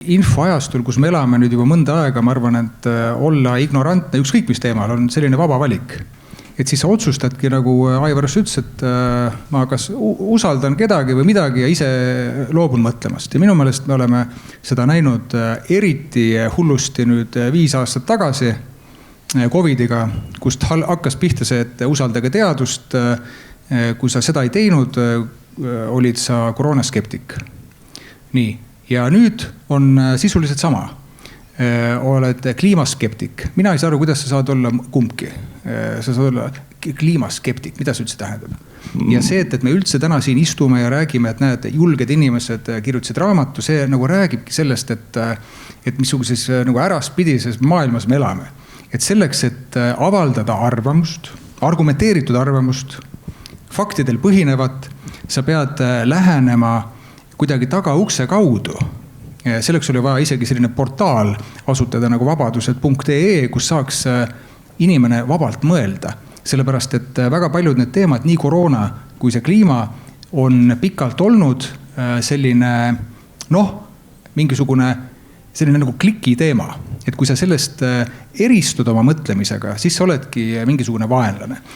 Infoajastul, kus me elame nüüd juba mõnda aega, ma arvan, et olla ignorantne ükskõik mis teemal on selline vaba valik. Et siis sa otsustadki, nagu Aivar ütles, et ma kas usaldan kedagi või midagi ja ise loobun mõtlemast. Ja minu meelest me oleme seda näinud eriti hullusti nüüd 5 aastat tagasi COVIDiga, kust hakkas pihta see, et usaldage teadust. Kui sa seda ei teinud, olid sa koroonaskeptik. Nii. Ja nüüd on sisuliselt sama. Oled kliimaskeptik. Mina ei saa aru, kuidas sa saad olla kumbki. Sa saad olla kliimaskeptik. Mida see üldse tähendab? Ja see, et me üldse täna siin istume ja räägime, et näed, julged inimesed kirjutasid raamatu, see nagu räägibki sellest, et missuguses nagu äraspidises maailmas me elame. Et selleks, et avaldada arvamust, argumenteeritud arvamust, faktidel põhinevat, sa pead lähenema kuidagi tagaukse kaudu. Selleks oli vaja isegi selline portaal asutada nagu vabadused.ee, kus saaks inimene vabalt mõelda. Sellepärast, et väga paljud need teemad, nii koroona kui see kliima, on pikalt olnud selline, mingisugune selline nagu kliki teema. Et kui sa sellest eristud oma mõtlemisega, siis sa oledki mingisugune vaenlane.